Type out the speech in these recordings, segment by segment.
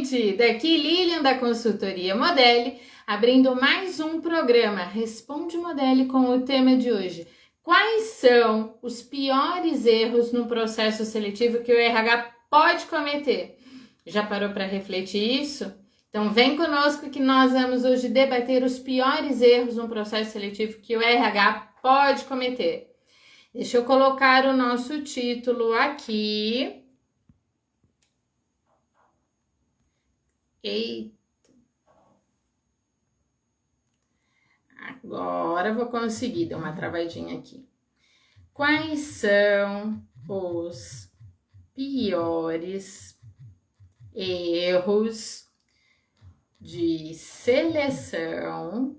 gente! Daqui Lilian da Consultoria Modeli, abrindo mais um programa Responde Modeli com o tema de hoje. Quais são os piores erros no processo seletivo que o RH pode cometer? Já parou para refletir isso? Então vem conosco que nós vamos hoje debater os piores erros no processo seletivo que o RH pode cometer. Deixa eu colocar o nosso título aqui. Eita. Agora vou conseguir, deu uma travadinha aqui. Quais são os piores erros de seleção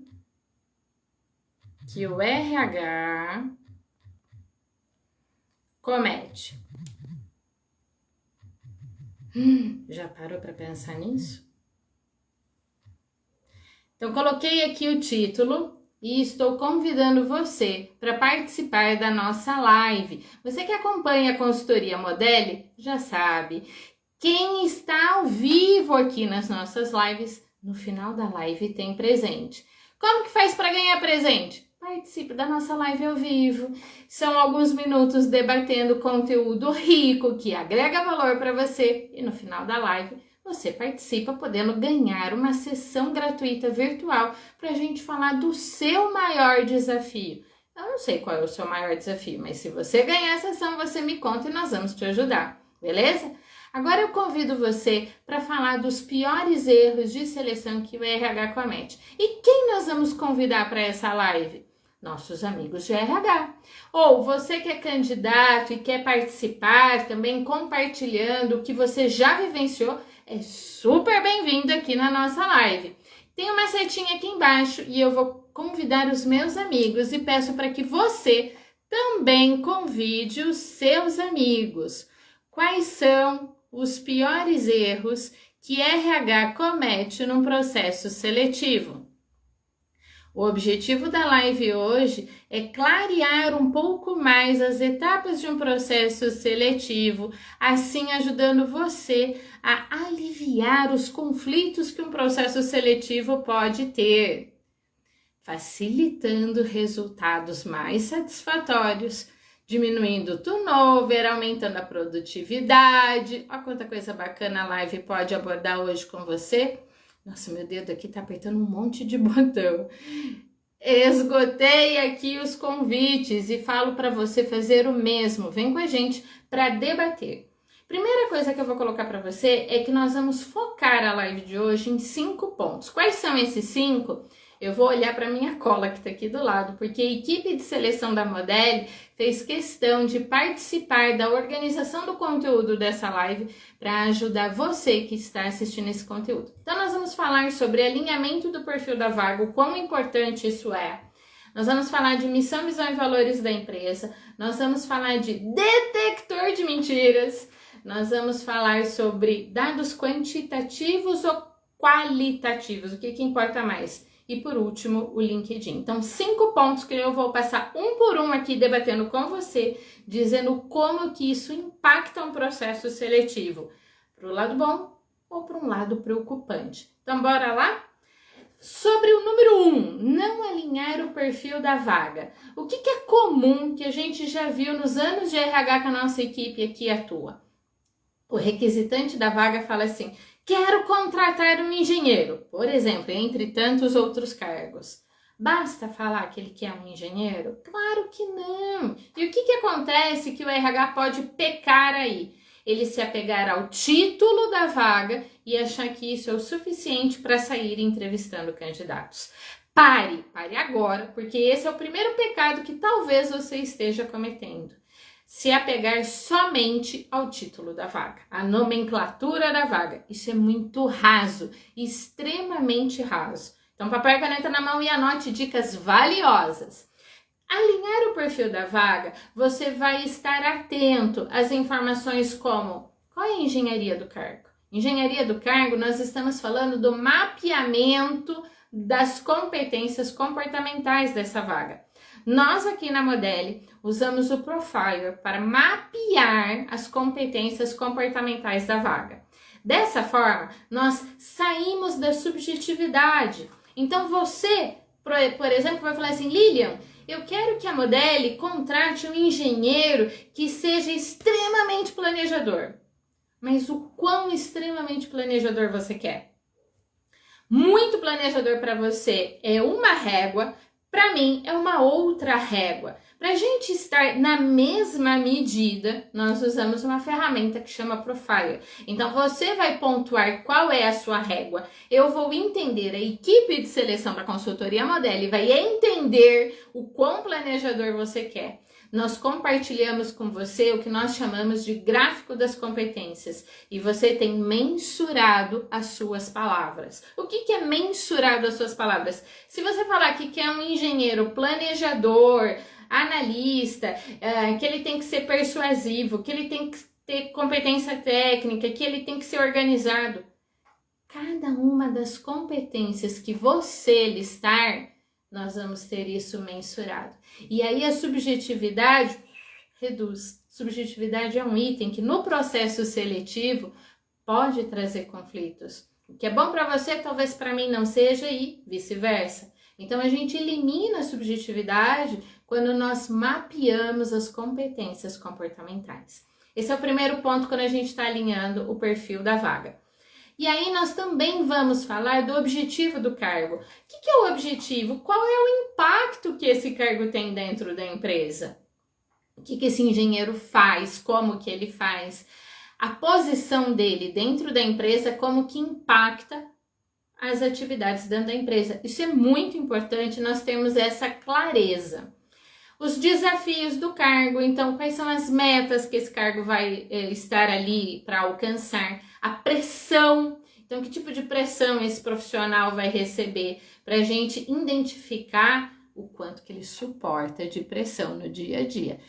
que o RH comete? Já parou para pensar nisso? Então, coloquei aqui o título e estou convidando você para participar da nossa live. Você que acompanha a Consultoria Modeli já sabe. Quem está ao vivo aqui nas nossas lives, no final da live tem presente. Como que faz para ganhar presente? Participe da nossa live ao vivo. São alguns minutos debatendo conteúdo rico que agrega valor para você e no final da live você participa podendo ganhar uma sessão gratuita virtual para a gente falar do seu maior desafio. Eu não sei qual é o seu maior desafio, mas se você ganhar a sessão, você me conta e nós vamos te ajudar, beleza? Agora eu convido você para falar dos piores erros de seleção que o RH comete. E quem nós vamos convidar para essa live? Nossos amigos de RH. Ou você que é candidato e quer participar também compartilhando o que você já vivenciou, é super bem-vindo aqui na nossa live. Tem uma setinha aqui embaixo e eu vou convidar os meus amigos e peço para que você também convide os seus amigos. Quais são os piores erros que RH comete num processo seletivo? O objetivo da live hoje é clarear um pouco mais as etapas de um processo seletivo, assim ajudando você a aliviar os conflitos que um processo seletivo pode ter, facilitando resultados mais satisfatórios, diminuindo o turnover, aumentando a produtividade. Olha quanta coisa bacana a live pode abordar hoje com você. Nossa, meu dedo aqui tá apertando um monte de botão. Esgotei aqui os convites e falo para você fazer o mesmo. Vem com a gente para debater. Primeira coisa que eu vou colocar para você é que nós vamos focar a live de hoje em 5 pontos. Quais são esses 5? Eu vou olhar para minha cola que está aqui do lado, porque a equipe de seleção da Modeli fez questão de participar da organização do conteúdo dessa live para ajudar você que está assistindo esse conteúdo. Então, nós vamos falar sobre alinhamento do perfil da vaga, o quão importante isso é. Nós vamos falar de missão, visão e valores da empresa. Nós vamos falar de detector de mentiras. Nós vamos falar sobre dados quantitativos ou qualitativos, o que importa mais. E por último, o LinkedIn. Então, 5 pontos que eu vou passar um por um aqui debatendo com você, dizendo como que isso impacta um processo seletivo. Para o lado bom ou para um lado preocupante. Então, bora lá? Sobre o número 1, não alinhar o perfil da vaga. O que é comum que a gente já viu nos anos de RH que a nossa equipe aqui atua? O requisitante da vaga fala assim: quero contratar um engenheiro, por exemplo, entre tantos outros cargos. Basta falar que ele quer um engenheiro? Claro que não! E o que acontece que o RH pode pecar aí? Ele se apegar ao título da vaga e achar que isso é o suficiente para sair entrevistando candidatos. Pare agora, porque esse é o primeiro pecado que talvez você esteja cometendo. Se apegar somente ao título da vaga, a nomenclatura da vaga. Isso é muito raso, extremamente raso. Então, papel e caneta na mão e anote dicas valiosas. Alinhar o perfil da vaga, você vai estar atento às informações como: qual é a engenharia do cargo? Engenharia do cargo, nós estamos falando do mapeamento das competências comportamentais dessa vaga. Nós aqui na Modeli usamos o Profiler para mapear as competências comportamentais da vaga. Dessa forma, nós saímos da subjetividade. Então você, por exemplo, vai falar assim, Lilian, eu quero que a Modelli contrate um engenheiro que seja extremamente planejador. Mas o quão extremamente planejador você quer? Muito planejador para você é uma régua, para mim é uma outra régua. Para a gente estar na mesma medida, nós usamos uma ferramenta que chama Profile. Então você vai pontuar qual é a sua régua. Eu vou entender, a equipe de seleção para consultoria Modelli vai entender o quão planejador você quer. Nós compartilhamos com você o que nós chamamos de gráfico das competências e você tem mensurado as suas palavras. O que é mensurado as suas palavras? Se você falar que é um engenheiro planejador, analista, que ele tem que ser persuasivo, que ele tem que ter competência técnica, que ele tem que ser organizado, cada uma das competências que você listar, nós vamos ter isso mensurado. E aí a subjetividade reduz. Subjetividade é um item que no processo seletivo pode trazer conflitos. O que é bom para você, talvez para mim não seja e vice-versa. Então a gente elimina a subjetividade quando nós mapeamos as competências comportamentais. Esse é o primeiro ponto quando a gente está alinhando o perfil da vaga. E aí nós também vamos falar do objetivo do cargo. O que é o objetivo? Qual é o impacto que esse cargo tem dentro da empresa? O que esse engenheiro faz? Como que ele faz? A posição dele dentro da empresa, como que impacta as atividades dentro da empresa. Isso é muito importante, nós temos essa clareza. Os desafios do cargo, então quais são as metas que esse cargo vai estar ali para alcançar? A pressão, então que tipo de pressão esse profissional vai receber para a gente identificar o quanto que ele suporta de pressão no dia a dia.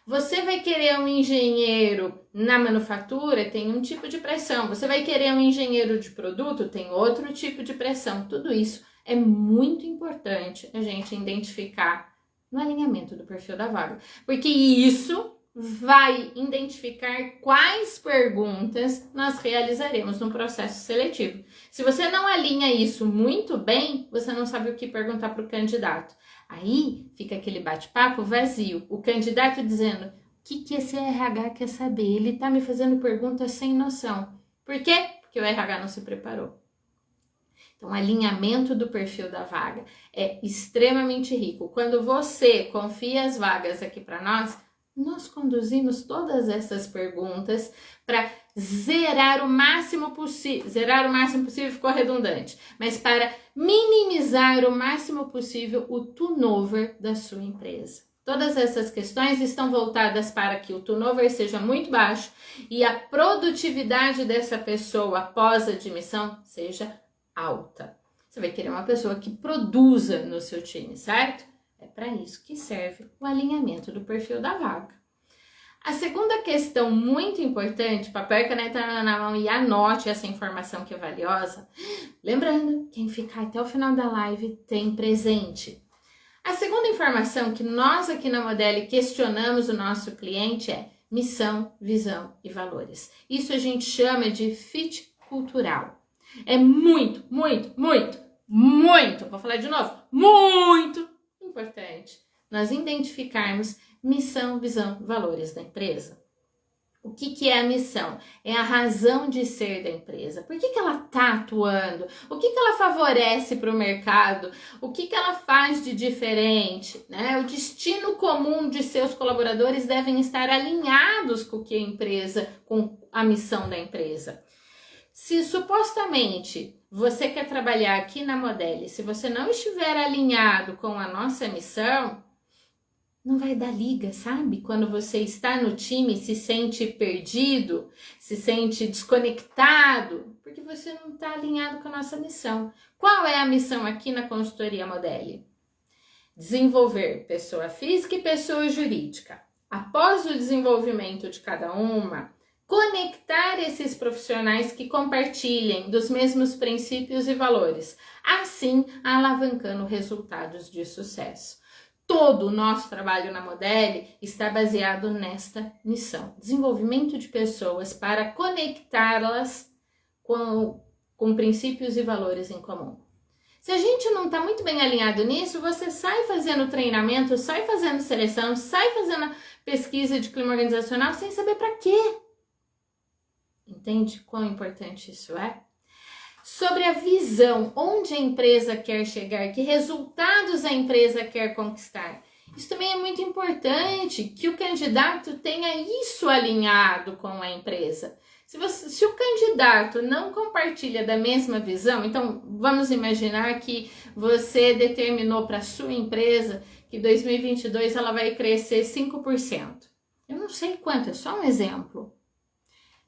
Você vai querer um engenheiro na manufatura, tem um tipo de pressão. Você vai querer um engenheiro de produto, tem outro tipo de pressão. Tudo isso é muito importante a gente identificar no alinhamento do perfil da vaga, porque isso vai identificar quais perguntas nós realizaremos no processo seletivo. Se você não alinha isso muito bem, você não sabe o que perguntar para o candidato. Aí fica aquele bate-papo vazio, o candidato dizendo, o que esse RH quer saber? Ele está me fazendo perguntas sem noção. Por quê? Porque o RH não se preparou. Então, o alinhamento do perfil da vaga é extremamente rico. Quando você confia as vagas aqui para nós conduzimos todas essas perguntas para zerar o máximo possível. Zerar o máximo possível ficou redundante, mas para minimizar o máximo possível o turnover da sua empresa. Todas essas questões estão voltadas para que o turnover seja muito baixo e a produtividade dessa pessoa após a admissão seja alta. Você vai querer uma pessoa que produza no seu time, certo? É para isso que serve o alinhamento do perfil da vaga. A segunda questão muito importante, papel e caneta na mão e anote essa informação que é valiosa. Lembrando, quem ficar até o final da live tem presente. A segunda informação que nós aqui na Modelli questionamos o nosso cliente é missão, visão e valores. Isso a gente chama de fit cultural. É muito, vou falar de novo, muito importante nós identificarmos missão, visão, valores da empresa. O que é a missão? É a razão de ser da empresa. Por que ela está atuando? O que ela favorece para o mercado? O que ela faz de diferente? Né? O destino comum de seus colaboradores devem estar alinhados com que a empresa, com a missão da empresa. Se supostamente você quer trabalhar aqui na Modelli, se você não estiver alinhado com a nossa missão, não vai dar liga, sabe? Quando você está no time e se sente perdido, se sente desconectado, porque você não está alinhado com a nossa missão. Qual é a missão aqui na consultoria Modelli? Desenvolver pessoa física e pessoa jurídica. Após o desenvolvimento de cada uma, conectar esses profissionais que compartilhem dos mesmos princípios e valores, assim alavancando resultados de sucesso. Todo o nosso trabalho na Modelli está baseado nesta missão, desenvolvimento de pessoas para conectá-las com princípios e valores em comum. Se a gente não está muito bem alinhado nisso, você sai fazendo treinamento, sai fazendo seleção, sai fazendo pesquisa de clima organizacional sem saber para quê. Entende quão importante isso é? Sobre a visão, onde a empresa quer chegar, que resultados a empresa quer conquistar. Isso também é muito importante, que o candidato tenha isso alinhado com a empresa. Se o candidato não compartilha da mesma visão, então vamos imaginar que você determinou para a sua empresa que 2022 ela vai crescer 5%. Eu não sei quanto, é só um exemplo.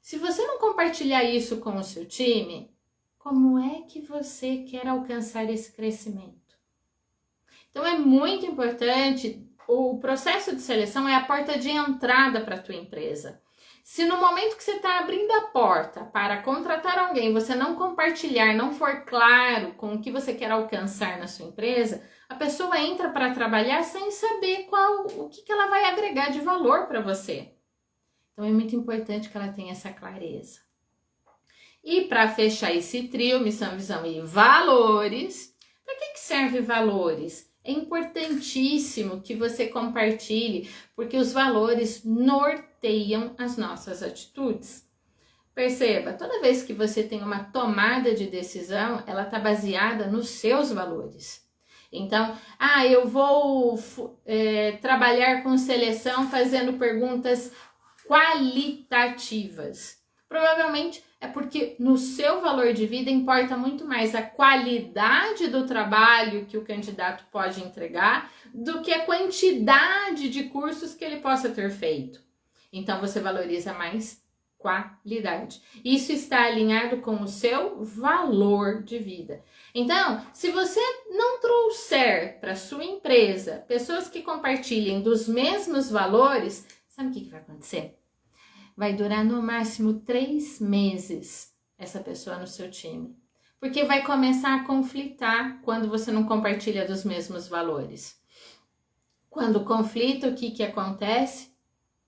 Se você não compartilhar isso com o seu time, como é que você quer alcançar esse crescimento? Então é muito importante, o processo de seleção é a porta de entrada para a tua empresa. Se no momento que você está abrindo a porta para contratar alguém, você não compartilhar, não for claro com o que você quer alcançar na sua empresa, a pessoa entra para trabalhar sem saber o que ela vai agregar de valor para você. Então é muito importante que ela tenha essa clareza. E para fechar esse trio, missão, visão e valores, para que serve valores? É importantíssimo que você compartilhe, porque os valores norteiam as nossas atitudes. Perceba, toda vez que você tem uma tomada de decisão, ela está baseada nos seus valores. Então, eu vou trabalhar com seleção fazendo perguntas qualitativas. Provavelmente é porque no seu valor de vida importa muito mais a qualidade do trabalho que o candidato pode entregar do que a quantidade de cursos que ele possa ter feito. Então você valoriza mais qualidade. Isso está alinhado com o seu valor de vida. Então, se você não trouxer para sua empresa pessoas que compartilhem dos mesmos valores, sabe o que vai acontecer? Vai durar no máximo 3 meses essa pessoa no seu time. Porque vai começar a conflitar quando você não compartilha dos mesmos valores. Quando conflita, o que acontece?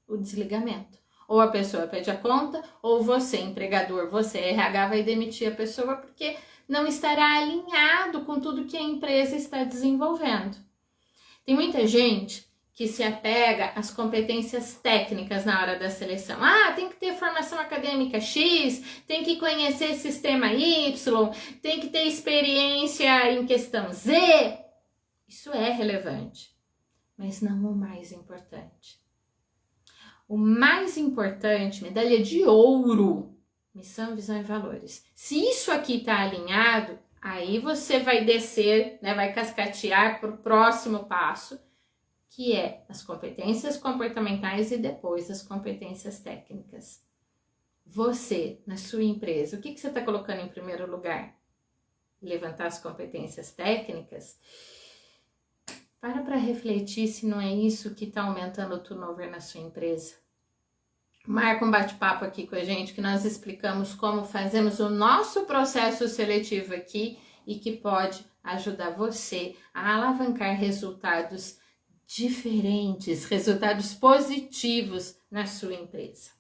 O desligamento. Ou a pessoa pede a conta, ou você, empregador, você, RH, vai demitir a pessoa porque não estará alinhado com tudo que a empresa está desenvolvendo. Tem muita gente que se apega às competências técnicas na hora da seleção. Tem que ter formação acadêmica X, tem que conhecer sistema Y, tem que ter experiência em questão Z. Isso é relevante, mas não o mais importante. O mais importante, medalha de ouro, missão, visão e valores. Se isso aqui está alinhado, aí você vai descer, vai cascatear para o próximo passo, que é as competências comportamentais e depois as competências técnicas. Você, na sua empresa, o que você está colocando em primeiro lugar? Levantar as competências técnicas? Para refletir se não é isso que está aumentando o turnover na sua empresa. Marca um bate-papo aqui com a gente, que nós explicamos como fazemos o nosso processo seletivo aqui e que pode ajudar você a alavancar resultados diferentes, resultados positivos na sua empresa.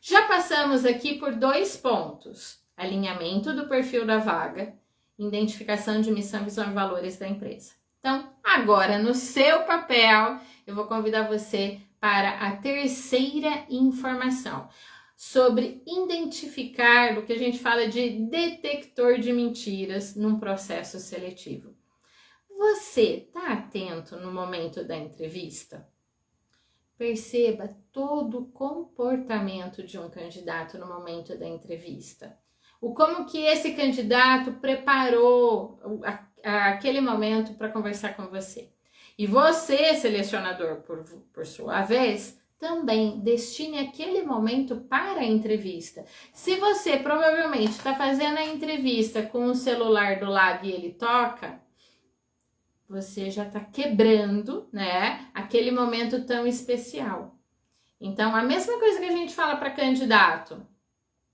Já passamos aqui por 2 pontos: alinhamento do perfil da vaga, identificação de missão, visão e valores da empresa. Então, agora no seu papel, eu vou convidar você para a terceira informação, sobre identificar o que a gente fala de detector de mentiras num processo seletivo. Você está atento no momento da entrevista? Perceba todo o comportamento de um candidato no momento da entrevista. Como que esse candidato preparou aquele momento para conversar com você. E você, selecionador, por sua vez, também destine aquele momento para a entrevista. Se você provavelmente está fazendo a entrevista com o celular do lado e ele toca, você já está quebrando, aquele momento tão especial. Então, a mesma coisa que a gente fala para candidato,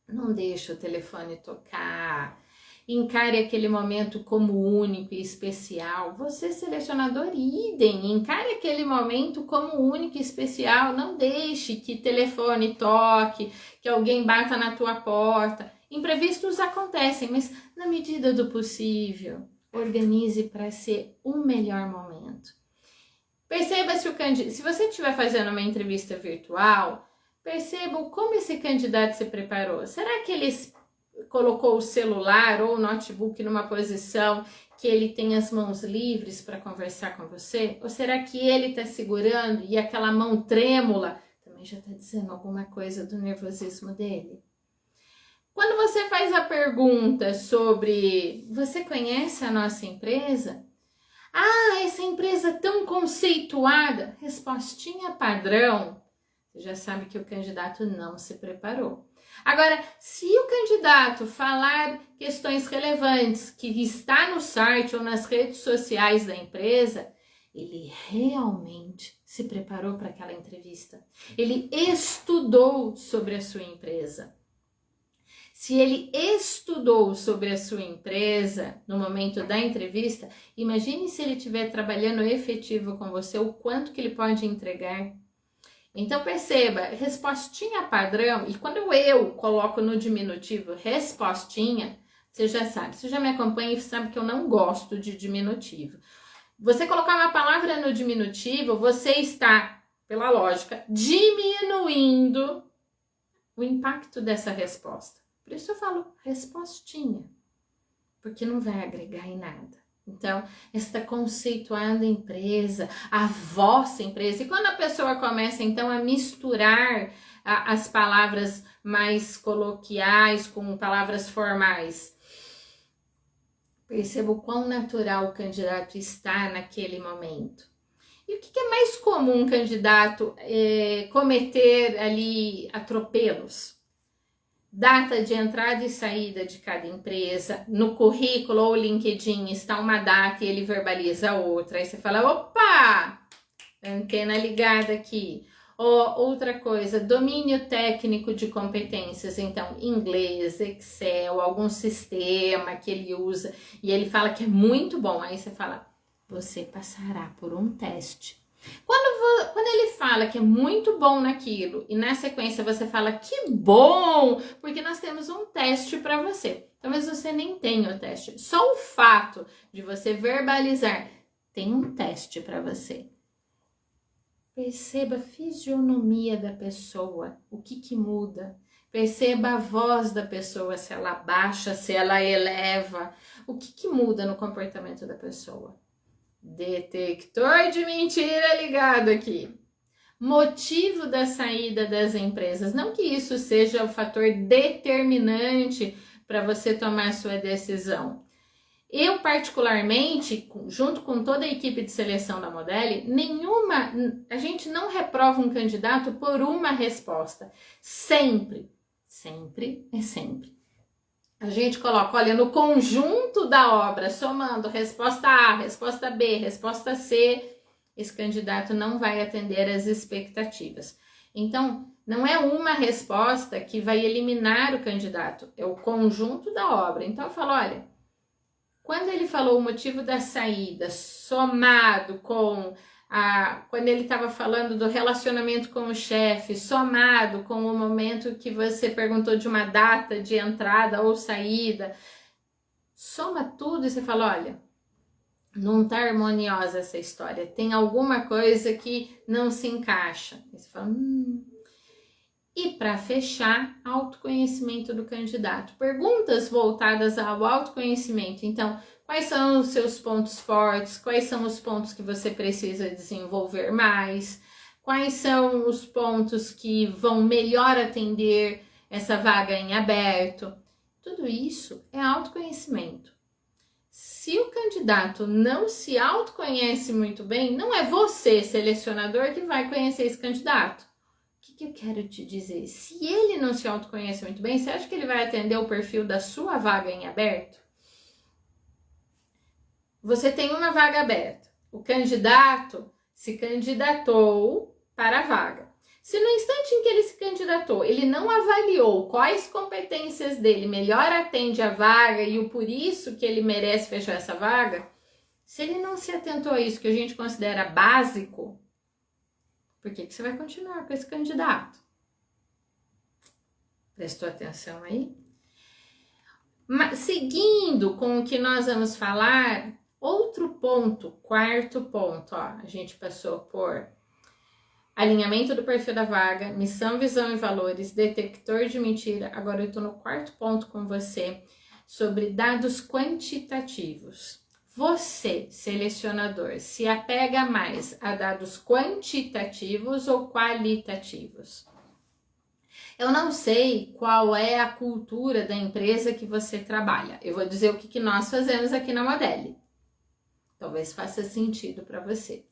não deixa o telefone tocar, encare aquele momento como único e especial. Você, selecionador, idem, encare aquele momento como único e especial, não deixe que telefone toque, que alguém bata na tua porta. Imprevistos acontecem, mas na medida do possível, organize para ser o melhor momento. Perceba se você estiver fazendo uma entrevista virtual, perceba como esse candidato se preparou. Será que ele colocou o celular ou o notebook numa posição que ele tem as mãos livres para conversar com você? Ou será que ele está segurando e aquela mão trêmula também já está dizendo alguma coisa do nervosismo dele? Quando você faz a pergunta sobre você conhece a nossa empresa? Ah, essa empresa tão conceituada, respostinha padrão, você já sabe que o candidato não se preparou. Agora, se o candidato falar questões relevantes que está no site ou nas redes sociais da empresa, ele realmente se preparou para aquela entrevista. Ele estudou sobre a sua empresa. Se ele estudou sobre a sua empresa no momento da entrevista, imagine se ele estiver trabalhando efetivo com você, o quanto que ele pode entregar. Então perceba, respostinha padrão, e quando eu coloco no diminutivo respostinha, você já sabe, você já me acompanha e sabe que eu não gosto de diminutivo. Você colocar uma palavra no diminutivo, você está, pela lógica, diminuindo o impacto dessa resposta. Por isso eu falo respostinha, porque não vai agregar em nada. Então, esta conceituada empresa, a vossa empresa, e quando a pessoa começa então a misturar as palavras mais coloquiais com palavras formais, perceba o quão natural o candidato está naquele momento. E o que é mais comum um candidato cometer ali atropelos? Data de entrada e saída de cada empresa, no currículo ou LinkedIn está uma data e ele verbaliza outra, aí você fala, opa, antena ligada aqui. Outra coisa, domínio técnico de competências, então inglês, Excel, algum sistema que ele usa e ele fala que é muito bom, aí você fala, você passará por um teste. Quando ele fala que é muito bom naquilo e na sequência você fala que bom, porque nós temos um teste para você. Talvez você nem tenha o teste. Só o fato de você verbalizar tem um teste para você. Perceba a fisionomia da pessoa, o que muda. Perceba a voz da pessoa, se ela baixa, se ela eleva. O que muda no comportamento da pessoa? Detector de mentira ligado aqui. Motivo da saída das empresas. Não que isso seja o fator determinante para você tomar sua decisão. Eu, particularmente, junto com toda a equipe de seleção da Modeli, a gente não reprova um candidato por uma resposta. Sempre é sempre. A gente coloca, olha, no conjunto da obra, somando resposta A, resposta B, resposta C, esse candidato não vai atender às expectativas. Então, não é uma resposta que vai eliminar o candidato, é o conjunto da obra. Então, eu falo, olha, quando ele falou o motivo da saída, somado com quando ele estava falando do relacionamento com o chefe, somado com o momento que você perguntou de uma data de entrada ou saída, soma tudo e você fala, olha, não tá harmoniosa essa história, tem alguma coisa que não se encaixa. E você fala, E para fechar, autoconhecimento do candidato. Perguntas voltadas ao autoconhecimento. Então, quais são os seus pontos fortes? Quais são os pontos que você precisa desenvolver mais? Quais são os pontos que vão melhor atender essa vaga em aberto? Tudo isso é autoconhecimento. Se o candidato não se autoconhece muito bem, não é você, selecionador, que vai conhecer esse candidato. O que eu quero te dizer? Se ele não se autoconhece muito bem, você acha que ele vai atender o perfil da sua vaga em aberto? Você tem uma vaga aberta. O candidato se candidatou para a vaga. Se no instante em que ele se candidatou, ele não avaliou quais competências dele melhor atende a vaga e o por isso que ele merece fechar essa vaga, se ele não se atentou a isso que a gente considera básico, por que você vai continuar com esse candidato? Prestou atenção aí? Seguindo com o que nós vamos falar, outro ponto, quarto ponto, ó, a gente passou por alinhamento do perfil da vaga, missão, visão e valores, detector de mentira. Agora eu tô no quarto ponto com você, sobre dados quantitativos. Você, selecionador, se apega mais a dados quantitativos ou qualitativos? Eu não sei qual é a cultura da empresa que você trabalha. Eu vou dizer o que nós fazemos aqui na Modeli. Talvez faça sentido para você.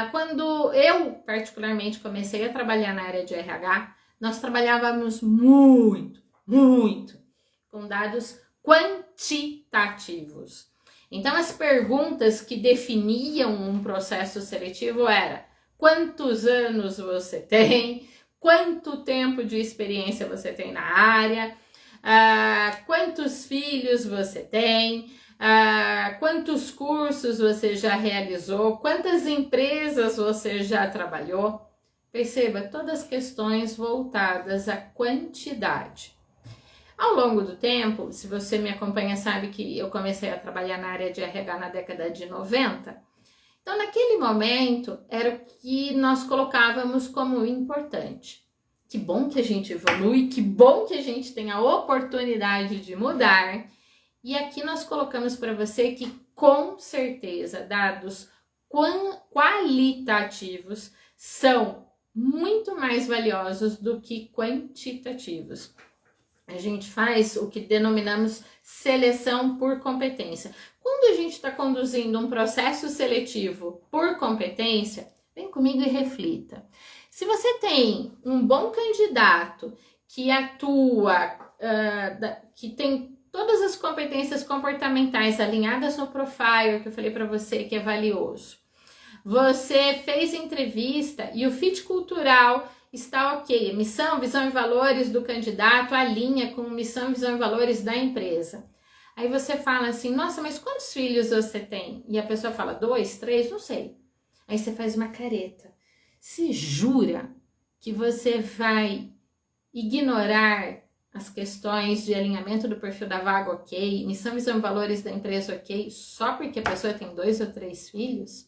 Quando eu, particularmente, comecei a trabalhar na área de RH, nós trabalhávamos muito com dados quantitativos. Então, as perguntas que definiam um processo seletivo era: quantos anos você tem? Quanto tempo de experiência você tem na área? Quantos filhos você tem? Quantos cursos você já realizou? Quantas empresas você já trabalhou? Perceba, todas questões voltadas à quantidade. Ao longo do tempo, se você me acompanha sabe que eu comecei a trabalhar na área de RH na década de 90. Então, naquele momento, era o que nós colocávamos como importante. Que bom que a gente evolui, que bom que a gente tem a oportunidade de mudar. E aqui nós colocamos para você que, com certeza, dados qualitativos são muito mais valiosos do que quantitativos. A gente faz o que denominamos seleção por competência. Quando a gente está conduzindo um processo seletivo por competência, vem comigo e reflita. Se você tem um bom candidato que atua, que tem todas as competências comportamentais alinhadas no profile que eu falei para você que é valioso, você fez entrevista e o fit cultural está ok, missão, visão e valores do candidato alinha com missão, visão e valores da empresa. Aí você fala assim, nossa, mas quantos filhos você tem? E a pessoa fala 2, 3, não sei. Aí você faz uma careta. Se jura que você vai ignorar as questões de alinhamento do perfil da vaga ok, missão, visão e valores da empresa ok, só porque a pessoa tem 2 ou 3 filhos?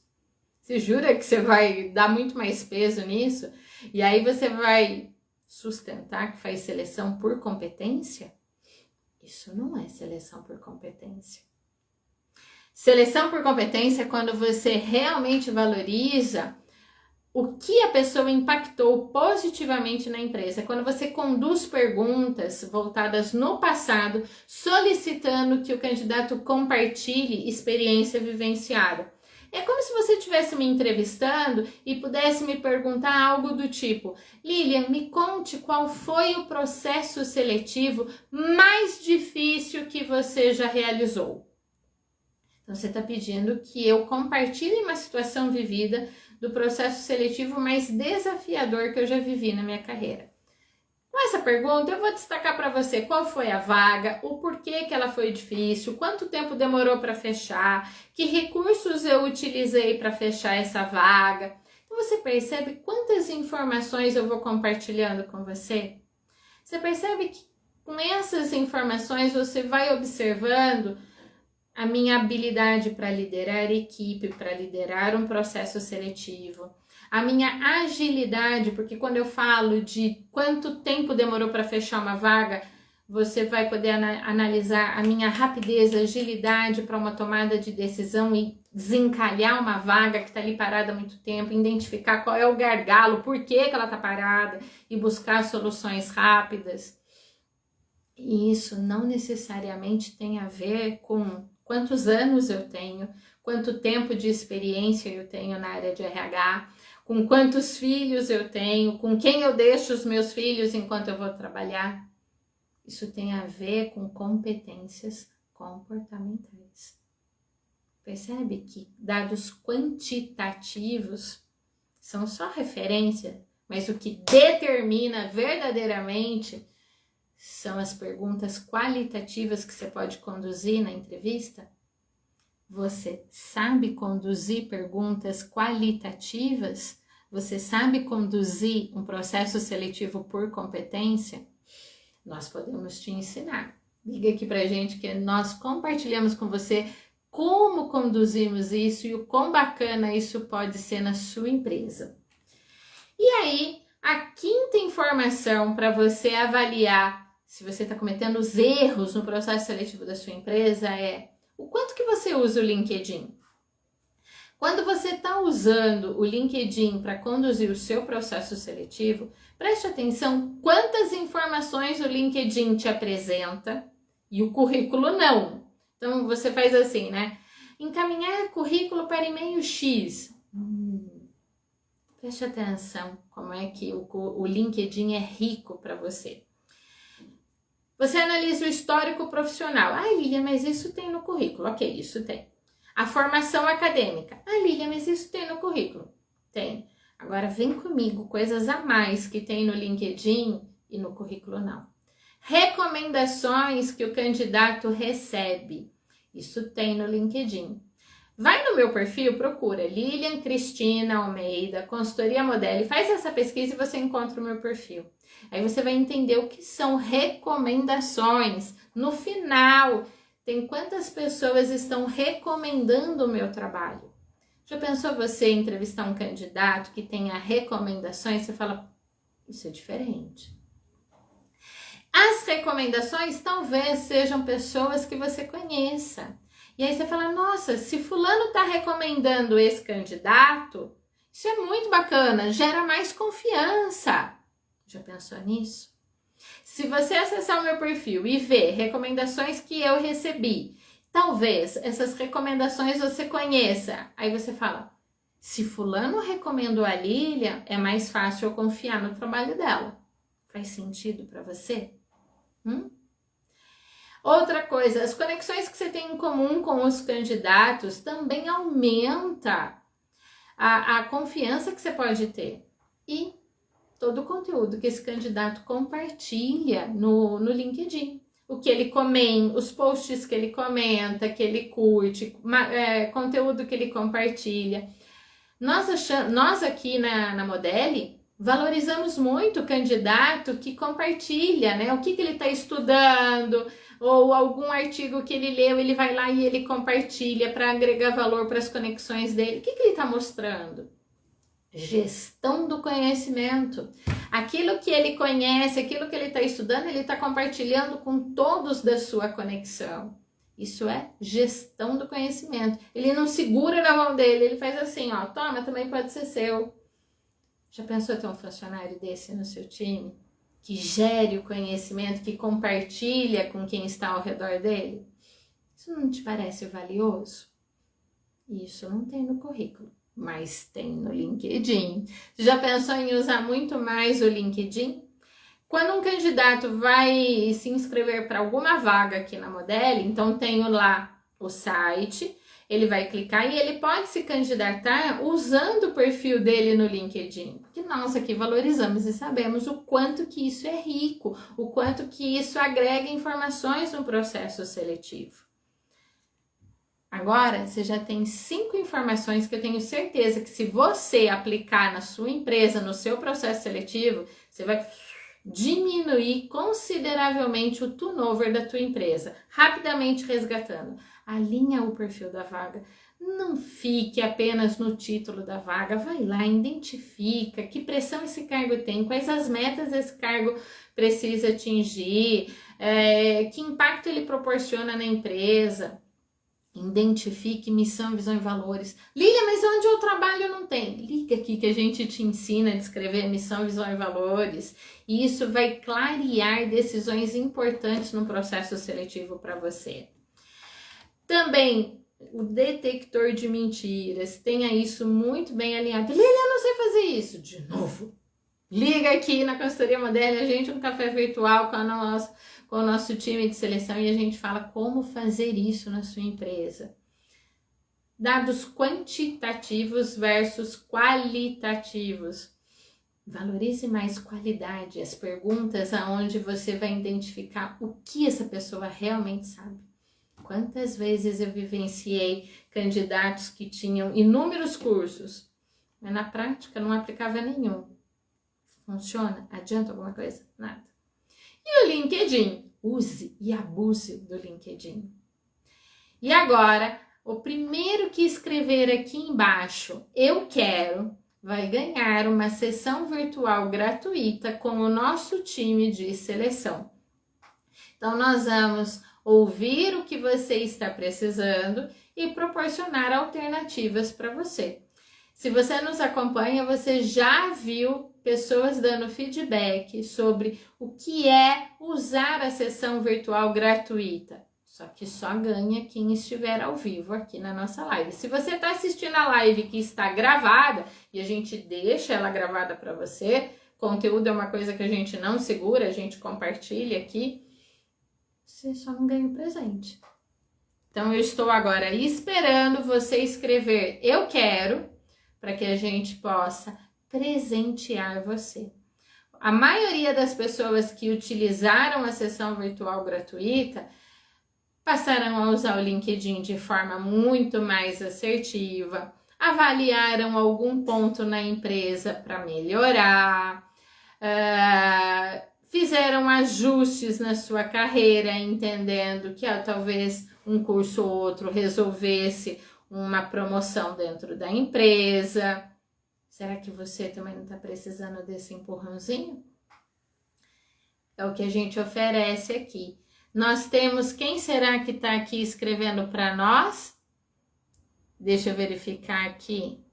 Você jura que você vai dar muito mais peso nisso? E aí você vai sustentar que faz seleção por competência? Isso não é seleção por competência. Seleção por competência é quando você realmente valoriza o que a pessoa impactou positivamente na empresa. É quando você conduz perguntas voltadas no passado, solicitando que o candidato compartilhe experiência vivenciada. É como se você estivesse me entrevistando e pudesse me perguntar algo do tipo: Lilian, me conte qual foi o processo seletivo mais difícil que você já realizou. Então, você está pedindo que eu compartilhe uma situação vivida do processo seletivo mais desafiador que eu já vivi na minha carreira. Com essa pergunta, eu vou destacar para você qual foi a vaga, o porquê que ela foi difícil, quanto tempo demorou para fechar, que recursos eu utilizei para fechar essa vaga. Então, você percebe quantas informações eu vou compartilhando com você? Você percebe que com essas informações você vai observando a minha habilidade para liderar equipe, para liderar um processo seletivo, a minha agilidade, porque quando eu falo de quanto tempo demorou para fechar uma vaga, você vai poder analisar a minha rapidez, agilidade para uma tomada de decisão e desencalhar uma vaga que está ali parada há muito tempo, identificar qual é o gargalo, por que ela está parada e buscar soluções rápidas. E isso não necessariamente tem a ver com quantos anos eu tenho, quanto tempo de experiência eu tenho na área de RH, com quantos filhos eu tenho, com quem eu deixo os meus filhos enquanto eu vou trabalhar. Isso tem a ver com competências comportamentais. Percebe que dados quantitativos são só referência, mas o que determina verdadeiramente são as perguntas qualitativas que você pode conduzir na entrevista? Você sabe conduzir perguntas qualitativas? Você sabe conduzir um processo seletivo por competência? Nós podemos te ensinar. Liga aqui pra gente que nós compartilhamos com você como conduzimos isso e o quão bacana isso pode ser na sua empresa. E aí, a quinta informação para você avaliar se você está cometendo os erros no processo seletivo da sua empresa é o quanto que você usa o LinkedIn. Quando você está usando o LinkedIn para conduzir o seu processo seletivo, preste atenção quantas informações o LinkedIn te apresenta e o currículo não. Então, você faz assim, né? Encaminhar currículo para e-mail X. Preste atenção como é que o LinkedIn é rico para você. Você analisa o histórico profissional. Ah, Lília, mas isso tem no currículo. Ok, isso tem. A formação acadêmica. Ah, Lília, mas isso tem no currículo. Tem. Agora vem comigo, coisas a mais que tem no LinkedIn e no currículo não. Recomendações que o candidato recebe. Isso tem no LinkedIn. Vai no meu perfil, procura Lilian Cristina Almeida, consultoria Modelo, faz essa pesquisa e você encontra o meu perfil. Aí você vai entender o que são recomendações. No final, tem quantas pessoas estão recomendando o meu trabalho. Já pensou você entrevistar um candidato que tenha recomendações? Você fala, isso é diferente. As recomendações talvez sejam pessoas que você conheça. E aí você fala, nossa, se fulano tá recomendando esse candidato, isso é muito bacana, gera mais confiança. Já pensou nisso? Se você acessar o meu perfil e ver recomendações que eu recebi, talvez essas recomendações você conheça. Aí você fala, se fulano recomendou a Lilian, é mais fácil eu confiar no trabalho dela. Faz sentido para você? Outra coisa, as conexões que você tem em comum com os candidatos também aumenta a confiança que você pode ter. E todo o conteúdo que esse candidato compartilha no LinkedIn. O que ele comenta, os posts que ele comenta, que ele curte, conteúdo que ele compartilha. Nós aqui na Modeli valorizamos muito o candidato que compartilha, né? O que ele está estudando, ou algum artigo que ele leu, ele vai lá e ele compartilha para agregar valor para as conexões dele. O que ele está mostrando? Gestão do conhecimento. Aquilo que ele conhece, aquilo que ele está estudando, ele está compartilhando com todos da sua conexão. Isso é gestão do conhecimento. Ele não segura na mão dele, ele faz assim, ó, toma, também pode ser seu. Já pensou ter um funcionário desse no seu time? Que gere o conhecimento, que compartilha com quem está ao redor dele? Isso não te parece valioso? Isso não tem no currículo, mas tem no LinkedIn. Já pensou em usar muito mais o LinkedIn? Quando um candidato vai se inscrever para alguma vaga aqui na Modeli, então tenho lá o site, ele vai clicar e ele pode se candidatar usando o perfil dele no LinkedIn. Porque nós aqui valorizamos e sabemos o quanto que isso é rico, o quanto que isso agrega informações no processo seletivo. Agora, você já tem 5 informações que eu tenho certeza que se você aplicar na sua empresa, no seu processo seletivo, você vai diminuir consideravelmente o turnover da tua empresa, rapidamente resgatando. Alinha o perfil da vaga, não fique apenas no título da vaga, vai lá, identifica que pressão esse cargo tem, quais as metas esse cargo precisa atingir, que impacto ele proporciona na empresa. Identifique missão, visão e valores. Lília, mas onde eu trabalho não tem? Liga aqui que a gente te ensina a descrever missão, visão e valores. E isso vai clarear decisões importantes no processo seletivo para você. Também o detector de mentiras. Tenha isso muito bem alinhado. Lília, eu não sei fazer isso. De novo. Liga aqui na Consultoria Modelo, a gente um café virtual com o nosso time de seleção e a gente fala como fazer isso na sua empresa. Dados quantitativos versus qualitativos. Valorize mais qualidade, as perguntas aonde você vai identificar o que essa pessoa realmente sabe. Quantas vezes eu vivenciei candidatos que tinham inúmeros cursos, mas na prática não aplicava nenhum. Funciona? Adianta alguma coisa? Nada. E o LinkedIn? use e abuse do LinkedIn. E agora, o primeiro que escrever aqui embaixo, eu quero, vai ganhar uma sessão virtual gratuita com o nosso time de seleção. Então, nós vamos ouvir o que você está precisando e proporcionar alternativas para você. Se você nos acompanha, você já viu pessoas dando feedback sobre o que é usar a sessão virtual gratuita. Só que só ganha quem estiver ao vivo aqui na nossa live. Se você está assistindo a live que está gravada e a gente deixa ela gravada para você, conteúdo é uma coisa que a gente não segura, a gente compartilha aqui, você só não ganha o presente. Então eu estou agora esperando você escrever eu quero, para que a gente possa presentear você. A maioria das pessoas que utilizaram a sessão virtual gratuita passaram a usar o LinkedIn de forma muito mais assertiva, avaliaram algum ponto na empresa para melhorar, fizeram ajustes na sua carreira, entendendo que talvez um curso ou outro resolvesse uma promoção dentro da empresa. Será que você também não está precisando desse empurrãozinho? É o que a gente oferece aqui. Nós temos, quem será que está aqui escrevendo para nós? Deixa eu verificar aqui.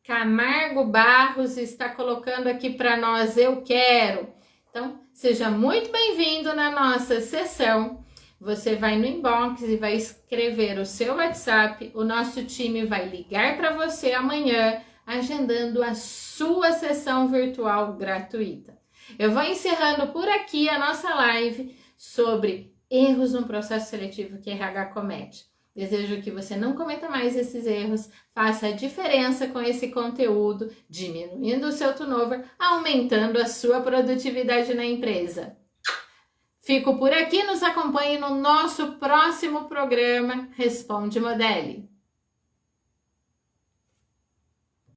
Camargo Barros está colocando aqui para nós, eu quero. Então, seja muito bem-vindo na nossa sessão. Você vai no inbox e vai escrever o seu WhatsApp. O nosso time vai ligar para você amanhã, agendando a sua sessão virtual gratuita. Eu vou encerrando por aqui a nossa live sobre erros no processo seletivo que a RH comete. Desejo que você não cometa mais esses erros, faça a diferença com esse conteúdo, diminuindo o seu turnover, aumentando a sua produtividade na empresa. Fico por aqui, nos acompanhe no nosso próximo programa Responde Modele.